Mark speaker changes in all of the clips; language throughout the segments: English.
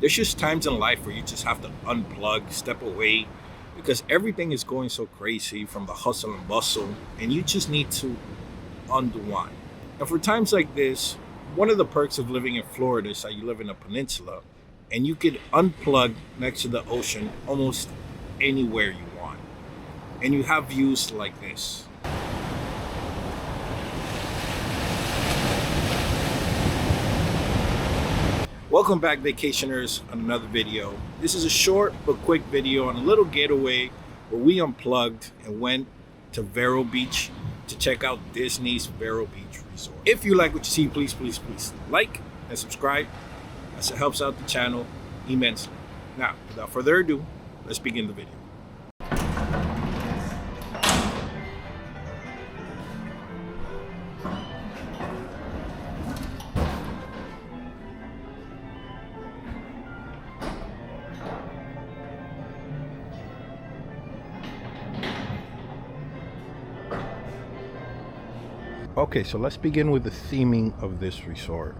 Speaker 1: There's just times in life where you just have to unplug, step away, because everything is going so crazy from the hustle and bustle, and you just need to unwind. And for times like this, one of the perks of living in Florida is that you live in a peninsula and you can unplug next to the ocean almost anywhere you want. And you have views like this. Welcome back, vacationers, on another video. This is a short but quick video on a little getaway where we unplugged and went to Vero Beach to check out Disney's Vero Beach Resort. If you like what you see, please like and subscribe, as it helps out the channel immensely. Now, without further ado, let's begin the video. Okay, so let's begin with the theming of this resort.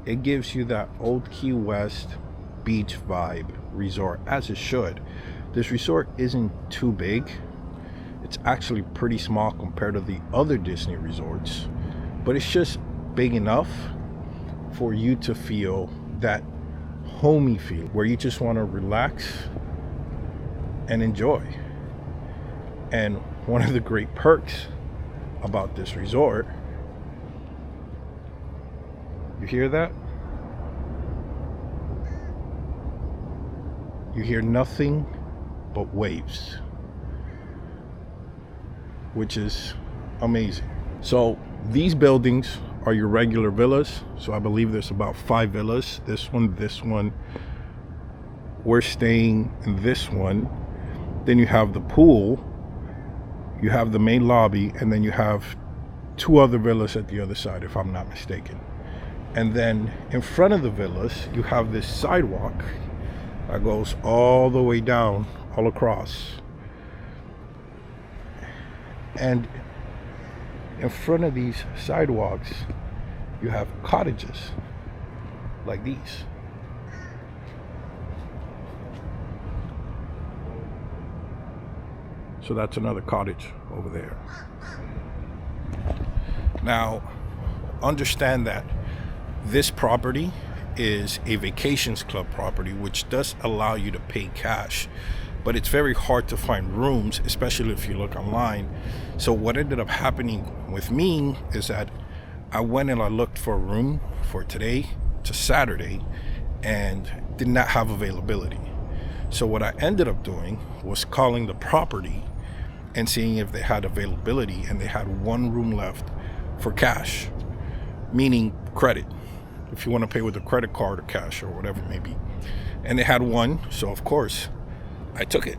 Speaker 1: It gives you that old Key West beach vibe resort, as it should. This resort isn't too big. It's actually pretty small compared to the other Disney resorts, but it's just big enough for you to feel that homey feel where you just want to relax and enjoy. And one of the great perks about this resort, you hear that? You hear nothing but waves, which is amazing. So these buildings are your regular villas. So I believe there's about 5 villas. This one. We're staying in this one. Then you have the pool, you have the main lobby, and then you have 2 other villas at the other side, if I'm not mistaken. And then in front of the villas, you have this sidewalk that goes all the way down, all across. And in front of these sidewalks, you have cottages like these. So that's another cottage over there. Now, understand that this property is a vacations club property, which does allow you to pay cash, but it's very hard to find rooms, especially if you look online. So what ended up happening with me is that I went and I looked for a room for today to Saturday and did not have availability. So what I ended up doing was calling the property and seeing if they had availability, and they had 1 room left for cash, meaning credit, if you want to pay with a credit card or cash or whatever it may be. And they had 1, so of course I took it.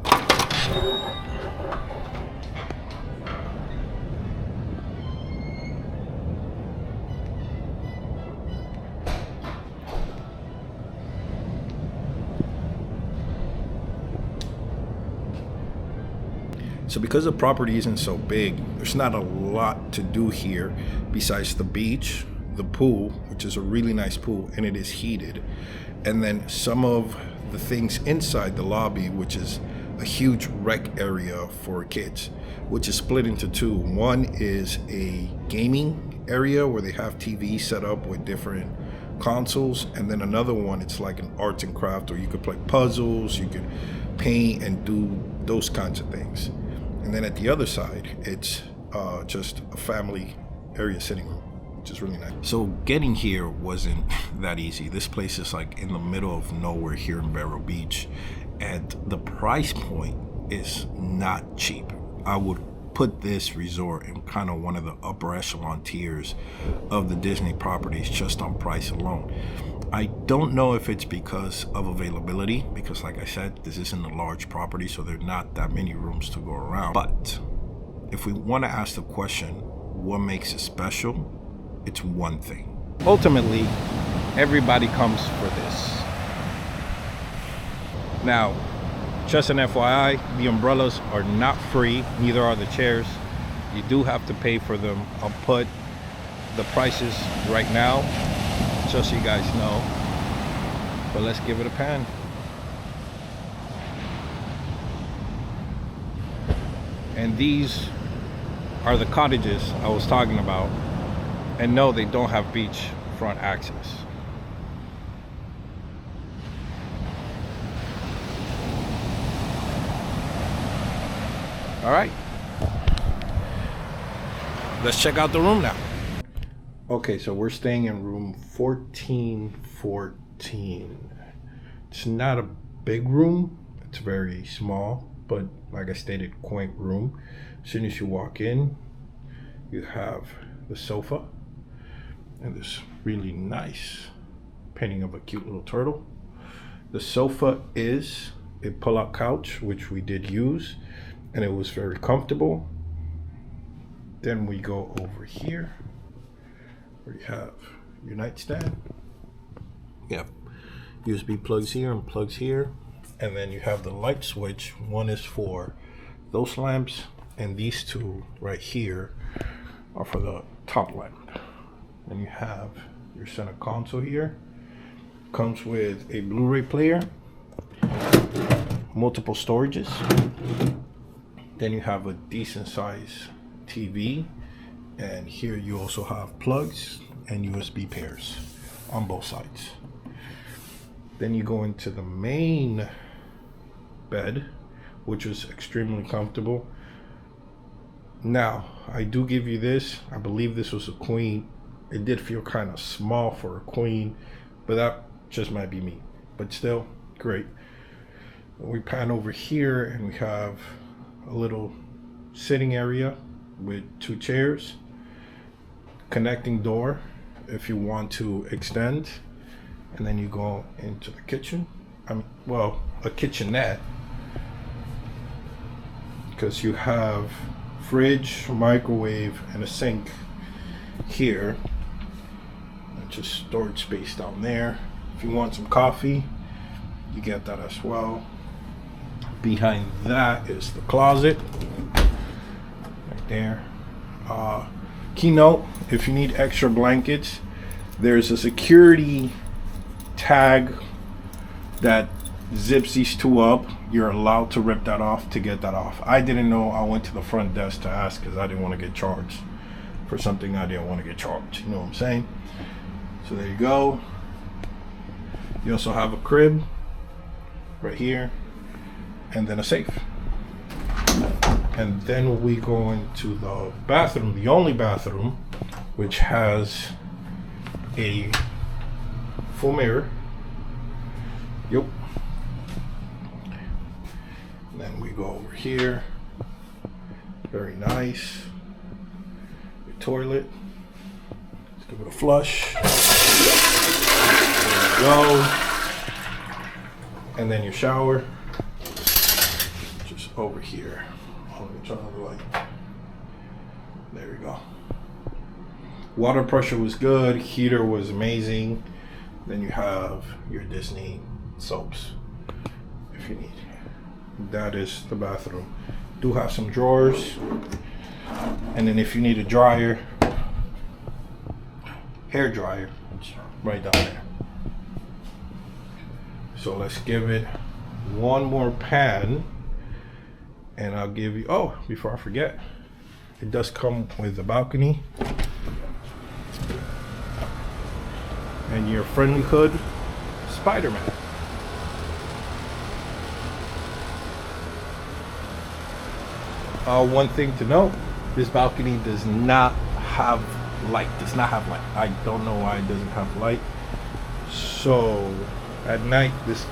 Speaker 1: So because the property isn't so big, there's not a lot to do here besides the beach, the pool, which is a really nice pool and it is heated, and then some of the things inside the lobby, which is a huge rec area for kids, which is split into 2. One is a gaming area where they have TV set up with different consoles, and then another one, it's like an arts and craft where you could play puzzles, you could paint and do those kinds of things. And then at the other side, it's just a family area sitting room, which is really nice. So getting here wasn't that easy. This place is like in the middle of nowhere here in Vero Beach, and the price point is not cheap. I would put this resort in kind of one of the upper echelon tiers of the Disney properties just on price alone. I don't know if it's because of availability, because like I said, this isn't a large property, so there are not that many rooms to go around. But if we want to ask the question, what makes it special? It's one thing. Ultimately, everybody comes for this. Now, just an FYI, the umbrellas are not free, neither are the chairs. You do have to pay for them. I'll put the prices right now, just so you guys know. But let's give it a pan. And these are the cottages I was talking about. And no, they don't have beachfront access. All right, let's check out the room now. Okay, so we're staying in room 1414. It's not a big room, it's very small, but like I stated, quaint room. As soon as you walk in, you have the sofa and this really nice painting of a cute little turtle. The sofa is a pull-out couch, which we did use, and it was very comfortable. Then we go over here where you have your nightstand. You have USB plugs here and plugs here, and then you have the light switch. One is for those lamps, and these two right here are for the top lamp. Then you have your center console here. Comes with a Blu-ray player, multiple storages. Then you have a decent size TV, and here you also have plugs and USB pairs on both sides. Then you go into the main bed, which is extremely comfortable. Now, I do give you this. I believe this was a queen. It did feel kind of small for a queen, but that just might be me. But still, great. We pan over here and we have a little sitting area with 2 chairs, connecting door if you want to extend, and then you go into the kitchen. Well, a kitchenette, because you have fridge, microwave, and a sink here, and just storage space down there. If you want some coffee, you get that as well. Behind that is the closet right there. Keynote, if you need extra blankets, there's a security tag that zips these 2 up. You're allowed to rip that off to get that off. I didn't know. I went to the front desk to ask because I didn't want to get charged for something I didn't want to get charged. You know what I'm saying? So there you go. You also have a crib right here, and then a safe. And then we go into the bathroom, the only bathroom, which has a full mirror. Yep. And then we go over here. Very nice. Your toilet. Let's give it a flush. There you go. And then your shower. Just over here. Let me turn on the light. There we go. Water pressure was good. Heater was amazing. Then you have your Disney soaps if you need. That is the bathroom. Do have some drawers. And then if you need a dryer, hair dryer, it's right down there. So let's give it one more pan. And I'll give you, oh, before I forget, it does come with a balcony. And your friendly hood, Spider-Man. One thing to note, this balcony does not have light. I don't know why it doesn't have light. So at night, this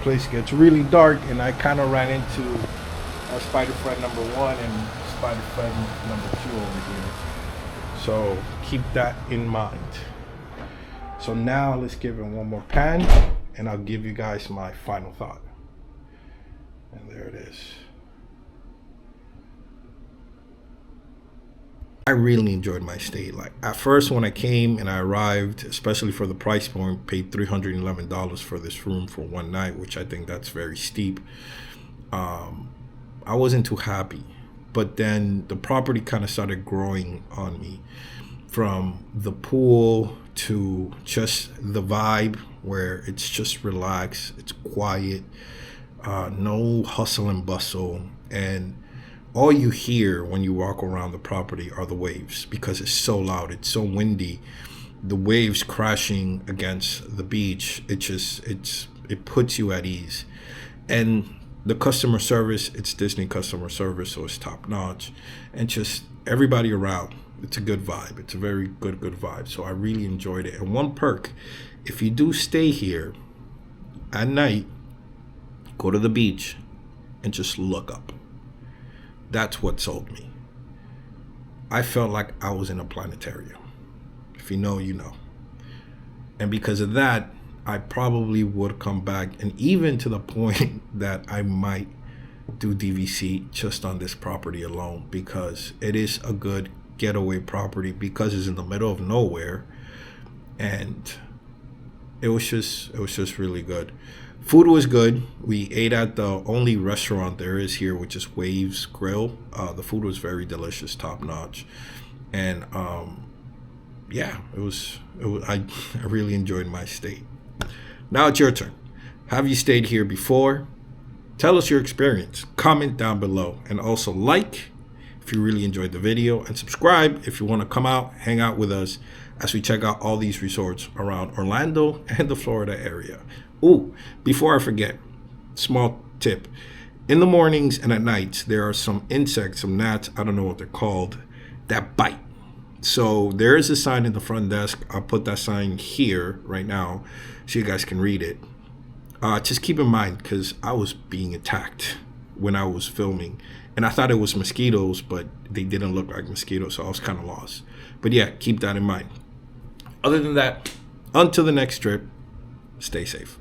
Speaker 1: place gets really dark, and I kind of ran into Spider-Friend number 1 and Spider-Friend number 2 over here. So keep that in mind. So now let's give it one more pan, and I'll give you guys my final thought. And there it is. I really enjoyed my stay. Like at first when I came and I arrived, especially for the price point, paid $311 for this room for one night, which I think that's very steep. I wasn't too happy, but then the property kind of started growing on me, from the pool to just the vibe where it's just relaxed, it's quiet, no hustle and bustle, and all you hear when you walk around the property are the waves, because it's so loud, it's so windy. The waves crashing against the beach, it puts you at ease. And the customer service, it's Disney customer service, so it's top notch. And just everybody around, it's a good vibe. It's a very good vibe. So I really enjoyed it. And one perk, if you do stay here at night, go to the beach and just look up. That's what sold me. I felt like I was in a planetarium. If you know, you know. And because of that, I probably would come back, and even to the point that I might do DVC just on this property alone, because it is a good getaway property, because it's in the middle of nowhere, and it was just really good. Food was good. We ate at the only restaurant there is here, which is Waves Grill. The food was very delicious, top notch, and yeah, I really enjoyed my stay. Now it's your turn. Have you stayed here before? Tell us your experience. Comment down below, and also like if you really enjoyed the video, and subscribe if you want to come out, hang out with us as we check out all these resorts around Orlando and the Florida area. Ooh, before I forget, small tip. In the mornings and at nights, there are some insects, some gnats, I don't know what they're called, that bite. So there is a sign in the front desk. I'll put that sign here right now so you guys can read it. Just keep in mind, because I was being attacked when I was filming, and I thought it was mosquitoes, but they didn't look like mosquitoes, so I was kind of lost. But yeah, keep that in mind. Other than that, until the next trip, stay safe.